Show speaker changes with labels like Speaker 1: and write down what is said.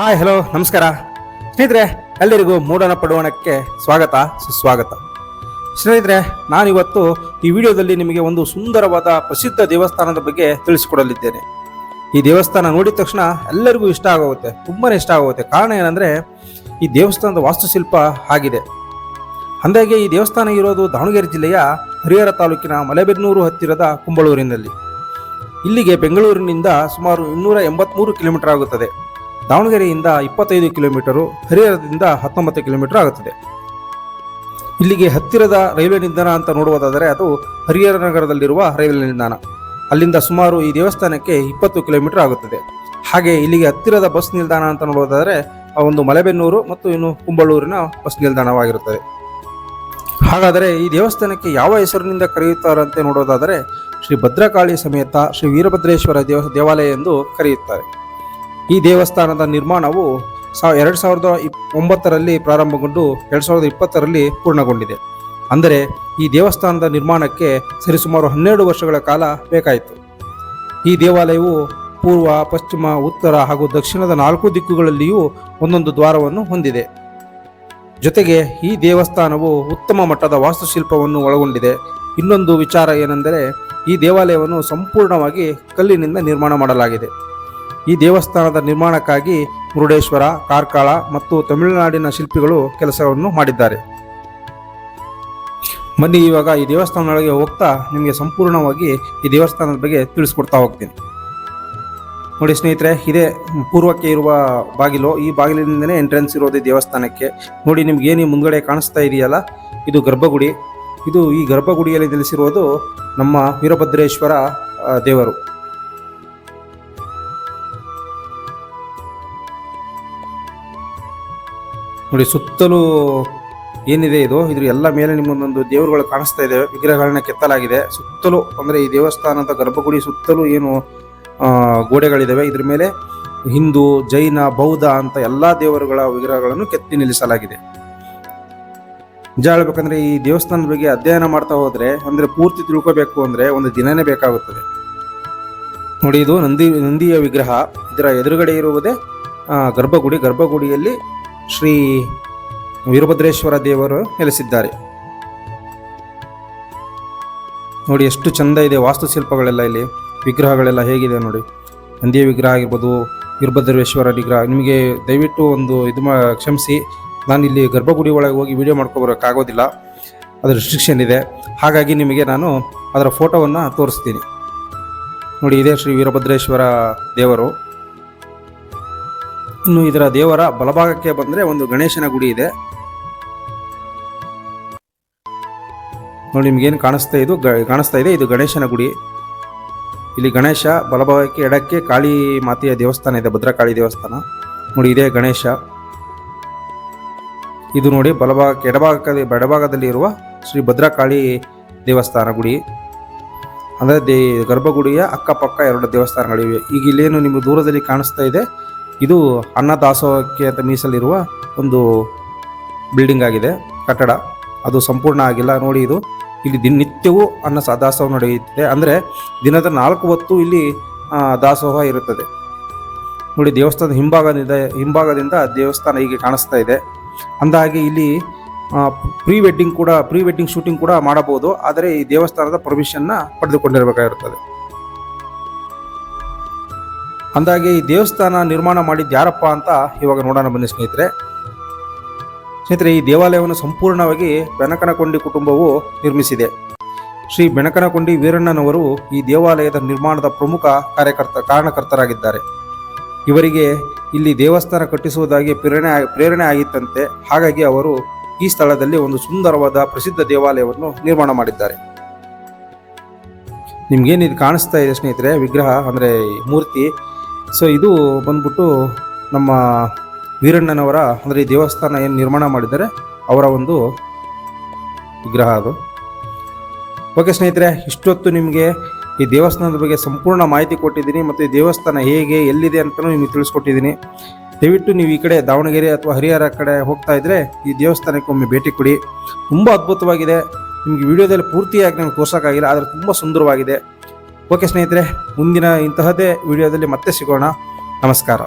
Speaker 1: Hi hello ನಮಸ್ಕಾರ ಸ್ನೇಹಿತರೆ, ಎಲ್ಲರಿಗೂ ಮೂಡಣ ಪಡುವಣಕ್ಕೆ ಸ್ವಾಗತ ಸುಸ್ವಾಗತ. ಸ್ನೇಹಿತರೆ, ನಾನಿವತ್ತು ಈ ವಿಡಿಯೋದಲ್ಲಿ ನಿಮಗೆ ಒಂದು ಸುಂದರವಾದ ಪ್ರಸಿದ್ಧ ದೇವಸ್ಥಾನದ ಬಗ್ಗೆ ತಿಳಿಸಿಕೊಡಲಿದ್ದೇನೆ. ಈ ದೇವಸ್ಥಾನ ನೋಡಿದ ತಕ್ಷಣ ಎಲ್ಲರಿಗೂ ಇಷ್ಟ ಆಗುತ್ತೆ, ತುಂಬಾ ಇಷ್ಟ ಆಗುತ್ತೆ. ಕಾರಣ ಏನಂದರೆ ಈ ದೇವಸ್ಥಾನದ ವಾಸ್ತುಶಿಲ್ಪ ಆಗಿದೆ. ಅಂದಾಗೆ ಈ ದೇವಸ್ಥಾನ ಇರೋದು ದಾವಣಗೆರೆ ಜಿಲ್ಲೆಯ ಹರಿಹರ ತಾಲೂಕಿನ ಮಲೆಬೆನ್ನೂರು ಹತ್ತಿರದ ಕುಂಬಳೂರಿನಲ್ಲಿ. ಇಲ್ಲಿಗೆ ಬೆಂಗಳೂರಿನಿಂದ ಸುಮಾರು 283 ಕಿಲೋಮೀಟರ್ ಆಗುತ್ತದೆ. ದಾವಣಗೆರೆಯಿಂದ 25 ಕಿಲೋಮೀಟರು, ಹರಿಹರದಿಂದ 19 ಕಿಲೋಮೀಟರ್ ಆಗುತ್ತದೆ. ಇಲ್ಲಿಗೆ ಹತ್ತಿರದ ರೈಲ್ವೆ ನಿಲ್ದಾಣ ಅಂತ ನೋಡುವುದಾದರೆ ಅದು ಹರಿಹರ ನಗರದಲ್ಲಿರುವ ರೈಲ್ವೆ ನಿಲ್ದಾಣ. ಅಲ್ಲಿಂದ ಸುಮಾರು ಈ ದೇವಸ್ಥಾನಕ್ಕೆ 20 ಕಿಲೋಮೀಟರ್ ಆಗುತ್ತದೆ. ಹಾಗೆ ಇಲ್ಲಿಗೆ ಹತ್ತಿರದ ಬಸ್ ನಿಲ್ದಾಣ ಅಂತ ನೋಡುವುದಾದರೆ ಒಂದು ಮಲೆಬೆನ್ನೂರು ಮತ್ತು ಇನ್ನು ಕುಂಬಳೂರಿನ ಬಸ್ ನಿಲ್ದಾಣವಾಗಿರುತ್ತದೆ. ಹಾಗಾದರೆ ಈ ದೇವಸ್ಥಾನಕ್ಕೆ ಯಾವ ಹೆಸರಿನಿಂದ ಕರೆಯುತ್ತಾರೆ ಅಂತ ನೋಡೋದಾದರೆ ಶ್ರೀ ಭದ್ರಕಾಳಿ ಸಮೇತ ಶ್ರೀ ವೀರಭದ್ರೇಶ್ವರ ದೇವಾಲಯ ಎಂದು ಕರೆಯುತ್ತಾರೆ. ಈ ದೇವಸ್ಥಾನದ ನಿರ್ಮಾಣವು 2009ರಲ್ಲಿ ಪ್ರಾರಂಭಗೊಂಡು 2020ರಲ್ಲಿ ಪೂರ್ಣಗೊಂಡಿದೆ. ಅಂದರೆ ಈ ದೇವಸ್ಥಾನದ ನಿರ್ಮಾಣಕ್ಕೆ ಸರಿಸುಮಾರು 12 ವರ್ಷಗಳ ಕಾಲ ಬೇಕಾಯಿತು. ಈ ದೇವಾಲಯವು ಪೂರ್ವ, ಪಶ್ಚಿಮ, ಉತ್ತರ ಹಾಗೂ ದಕ್ಷಿಣದ 4 ದಿಕ್ಕುಗಳಲ್ಲಿಯೂ ಒಂದೊಂದು ದ್ವಾರವನ್ನು ಹೊಂದಿದೆ. ಜೊತೆಗೆ ಈ ದೇವಸ್ಥಾನವು ಉತ್ತಮ ಮಟ್ಟದ ವಾಸ್ತುಶಿಲ್ಪವನ್ನು ಒಳಗೊಂಡಿದೆ. ಇನ್ನೊಂದು ವಿಚಾರ ಏನೆಂದರೆ ಈ ದೇವಾಲಯವನ್ನು ಸಂಪೂರ್ಣವಾಗಿ ಕಲ್ಲಿನಿಂದ ನಿರ್ಮಾಣ ಮಾಡಲಾಗಿದೆ. ಈ ದೇವಸ್ಥಾನದ ನಿರ್ಮಾಣಕ್ಕಾಗಿ ಮುರುಡೇಶ್ವರ, ಕಾರ್ಕಳ ಮತ್ತು ತಮಿಳುನಾಡಿನ ಶಿಲ್ಪಿಗಳು ಕೆಲಸವನ್ನು ಮಾಡಿದ್ದಾರೆ. ಬನ್ನಿ ಇವಾಗ ಈ ದೇವಸ್ಥಾನದೊಳಗೆ ಹೋಗ್ತಾ ನಿಮಗೆ ಸಂಪೂರ್ಣವಾಗಿ ಈ ದೇವಸ್ಥಾನದ ಬಗ್ಗೆ ತಿಳಿಸ್ಕೊಡ್ತಾ ಹೋಗ್ತೀನಿ. ನೋಡಿ ಸ್ನೇಹಿತರೆ, ಇದೇ ಪೂರ್ವಕ್ಕೆ ಇರುವ ಬಾಗಿಲು. ಈ ಬಾಗಿಲಿನಿಂದನೇ ಎಂಟ್ರೆನ್ಸ್ ಇರೋದು ದೇವಸ್ಥಾನಕ್ಕೆ. ನೋಡಿ ನಿಮ್ಗೆ ಏನು ಮುಂದ್ಗಡೆ ಕಾಣಿಸ್ತಾ ಇದೆಯಲ್ಲ, ಇದು ಗರ್ಭಗುಡಿ. ಈ ಗರ್ಭಗುಡಿಯಲ್ಲಿ ನೆಲೆಸಿರುವುದು ನಮ್ಮ ವೀರಭದ್ರೇಶ್ವರ ದೇವರು. ನೋಡಿ ಸುತ್ತಲೂ ಏನಿದೆ ಇದ್ರ ಎಲ್ಲ ಮೇಲೆ ನಿಮ್ಮೊಂದೊಂದು ದೇವರುಗಳು ಕಾಣಿಸ್ತಾ ಇದೆ, ವಿಗ್ರಹಗಳನ್ನ ಕೆತ್ತಲಾಗಿದೆ ಸುತ್ತಲೂ. ಅಂದರೆ ಈ ದೇವಸ್ಥಾನದ ಗರ್ಭಗುಡಿ ಸುತ್ತಲೂ ಏನು ಗೋಡೆಗಳಿದ್ದಾವೆ, ಇದ್ರ ಮೇಲೆ ಹಿಂದೂ, ಜೈನ, ಬೌದ್ಧ ಅಂತ ಎಲ್ಲ ದೇವರುಗಳ ವಿಗ್ರಹಗಳನ್ನು ಕೆತ್ತಿ ನಿಲ್ಲಿಸಲಾಗಿದೆ. ನಿಜ ಹೇಳ್ಬೇಕಂದ್ರೆ ಈ ದೇವಸ್ಥಾನದ ಬಗ್ಗೆ ಅಧ್ಯಯನ ಮಾಡ್ತಾ ಹೋದ್ರೆ ಅಂದ್ರೆ ಪೂರ್ತಿ ತಿಳ್ಕೋಬೇಕು ಅಂದ್ರೆ ಒಂದು ದಿನನೇ ಬೇಕಾಗುತ್ತದೆ. ನೋಡಿ ಇದು ನಂದಿಯ ವಿಗ್ರಹ. ಇದರ ಎದುರುಗಡೆ ಇರುವುದೇ ಗರ್ಭಗುಡಿ. ಗರ್ಭಗುಡಿಯಲ್ಲಿ ಶ್ರೀ ವೀರಭದ್ರೇಶ್ವರ ದೇವರು ನೆಲೆಸಿದ್ದಾರೆ. ನೋಡಿ ಎಷ್ಟು ಚಂದ ಇದೆ ವಾಸ್ತುಶಿಲ್ಪಗಳೆಲ್ಲ, ಇಲ್ಲಿ ವಿಗ್ರಹಗಳೆಲ್ಲ ಹೇಗಿದೆ ನೋಡಿ. ನಂದಿಯ ವಿಗ್ರಹ ಆಗಿರ್ಬೋದು, ವೀರಭದ್ರೇಶ್ವರ ವಿಗ್ರಹ. ನಿಮಗೆ ದಯವಿಟ್ಟು ಒಂದು ಕ್ಷಮಿಸಿ, ನಾನು ಇಲ್ಲಿ ಗರ್ಭಗುಡಿ ಒಳಗೆ ಹೋಗಿ ವಿಡಿಯೋ ಮಾಡ್ಕೊಬರೋಕ್ಕಾಗೋದಿಲ್ಲ, ಅದು ರಿಸ್ಟ್ರಿಕ್ಷನ್ ಇದೆ. ಹಾಗಾಗಿ ನಿಮಗೆ ನಾನು ಅದರ ಫೋಟೋವನ್ನು ತೋರಿಸ್ತೀನಿ. ನೋಡಿ ಇದೇ ಶ್ರೀ ವೀರಭದ್ರೇಶ್ವರ ದೇವರು. ಇನ್ನು ಇದರ ದೇವರ ಬಲಭಾಗಕ್ಕೆ ಬಂದರೆ ಒಂದು ಗಣೇಶನ ಗುಡಿ ಇದೆ. ನೋಡಿ ನಿಮ್ಗೇನು ಕಾಣಿಸ್ತಾ ಇದೆ, ಇದು ಗಣೇಶನ ಗುಡಿ. ಇಲ್ಲಿ ಗಣೇಶ, ಬಲಭಾಗಕ್ಕೆ ಎಡಕ್ಕೆ ಕಾಳಿ ಮಾತೆಯ ದೇವಸ್ಥಾನ ಇದೆ, ಭದ್ರಕಾಳಿ ದೇವಸ್ಥಾನ. ನೋಡಿ ಇದೇ ಗಣೇಶ. ಇದು ನೋಡಿ ಬಲಭಾಗಕ್ಕೆ ಎಡಭಾಗದಲ್ಲಿ ಇರುವ ಶ್ರೀ ಭದ್ರಕಾಳಿ ದೇವಸ್ಥಾನ ಗುಡಿ. ಅಂದರೆ ಗರ್ಭಗುಡಿಯ ಅಕ್ಕಪಕ್ಕ 2 ದೇವಸ್ಥಾನಗಳಿವೆ. ಈಗ ಇಲ್ಲೇನು ನಿಮಗೆ ದೂರದಲ್ಲಿ ಕಾಣಿಸ್ತಾ ಇದೆ, ಇದು ಅನ್ನದಾಸೋಹಕ್ಕೆ ಅಂತ ಮೀಸಲಿರುವ ಒಂದು ಬಿಲ್ಡಿಂಗ್ ಆಗಿದೆ, ಕಟ್ಟಡ. ಅದು ಸಂಪೂರ್ಣ ಆಗಿಲ್ಲ. ನೋಡಿ ಇಲ್ಲಿ ನಿತ್ಯವೂ ದಾಸೋಹ ನಡೆಯುತ್ತದೆ. ಅಂದರೆ ದಿನದ 4 ಹೊತ್ತು ಇಲ್ಲಿ ದಾಸೋಹ ಇರುತ್ತದೆ. ನೋಡಿ ದೇವಸ್ಥಾನದ ಹಿಂಭಾಗದಿಂದ ದೇವಸ್ಥಾನ ಹೀಗೆ ಕಾಣಿಸ್ತಾ ಇದೆ. ಅಂದಾಗೆ ಇಲ್ಲಿ ಪ್ರೀ ವೆಡ್ಡಿಂಗ್ ಶೂಟಿಂಗ್ ಕೂಡ ಮಾಡಬಹುದು. ಆದರೆ ಈ ದೇವಸ್ಥಾನದ ಪರ್ಮಿಷನ್ನ ಪಡೆದುಕೊಂಡಿರಬೇಕಾಗಿರುತ್ತದೆ. ಅಂದಾಗೆ ಈ ದೇವಸ್ಥಾನ ನಿರ್ಮಾಣ ಮಾಡಿದ್ದು ಯಾರಪ್ಪ ಅಂತ ಇವಾಗ ನೋಡೋಣ ಬನ್ನಿ ಸ್ನೇಹಿತರೆ. ಈ ದೇವಾಲಯವನ್ನು ಸಂಪೂರ್ಣವಾಗಿ ಬೆನಕನಕೊಂಡಿ ಕುಟುಂಬವು ನಿರ್ಮಿಸಿದೆ. ಶ್ರೀ ಬೆನಕನಕೊಂಡಿ ವೀರಣ್ಣನವರು ಈ ದೇವಾಲಯದ ನಿರ್ಮಾಣದ ಪ್ರಮುಖ ಕಾರಣಕರ್ತರಾಗಿದ್ದಾರೆ. ಇವರಿಗೆ ಇಲ್ಲಿ ದೇವಸ್ಥಾನ ಕಟ್ಟಿಸುವುದಾಗಿ ಪ್ರೇರಣೆ ಆಗಿತ್ತಂತೆ. ಹಾಗಾಗಿ ಅವರು ಈ ಸ್ಥಳದಲ್ಲಿ ಒಂದು ಸುಂದರವಾದ ಪ್ರಸಿದ್ಧ ದೇವಾಲಯವನ್ನು ನಿರ್ಮಾಣ ಮಾಡಿದ್ದಾರೆ. ನಿಮ್ಗೇನು ಇದು ಕಾಣಿಸ್ತಾ ಇದೆ ಸ್ನೇಹಿತರೆ, ವಿಗ್ರಹ ಅಂದರೆ ಮೂರ್ತಿ. ಇದು ಬಂದ್ಬಿಟ್ಟು ನಮ್ಮ ವೀರಣ್ಣನವರ, ಅಂದರೆ ಈ ದೇವಸ್ಥಾನ ಏನು ನಿರ್ಮಾಣ ಮಾಡಿದ್ದಾರೆ ಅವರ ಒಂದು ವಿಗ್ರಹ ಅದು. ಓಕೆ ಸ್ನೇಹಿತರೆ, ಇಷ್ಟೊತ್ತು ನಿಮಗೆ ಈ ದೇವಸ್ಥಾನದ ಬಗ್ಗೆ ಸಂಪೂರ್ಣ ಮಾಹಿತಿ ಕೊಟ್ಟಿದ್ದೀನಿ ಮತ್ತು ಈ ದೇವಸ್ಥಾನ ಹೇಗೆ, ಎಲ್ಲಿದೆ ಅಂತಲೂ ನಿಮಗೆ ತಿಳಿಸ್ಕೊಟ್ಟಿದ್ದೀನಿ. ದಯವಿಟ್ಟು ನೀವು ಈ ಕಡೆ ದಾವಣಗೆರೆ ಅಥವಾ ಹರಿಹರ ಕಡೆ ಹೋಗ್ತಾ ಇದ್ದರೆ ಈ ದೇವಸ್ಥಾನಕ್ಕೆ ಒಮ್ಮೆ ಭೇಟಿ ಕೊಡಿ. ತುಂಬ ಅದ್ಭುತವಾಗಿದೆ. ನಿಮಗೆ ವಿಡಿಯೋದಲ್ಲಿ ಪೂರ್ತಿಯಾಗಿ ನನಗೆ ತೋರ್ಸೋಕ್ಕಾಗಿಲ್ಲ, ಆದರೆ ತುಂಬ ಸುಂದರವಾಗಿದೆ. ಓಕೆ ಸ್ನೇಹಿತರೆ, ಮುಂದಿನ ಇಂತಹದೇ ವಿಡಿಯೋದಲ್ಲಿ ಮತ್ತೆ ಸಿಗೋಣ. ನಮಸ್ಕಾರ.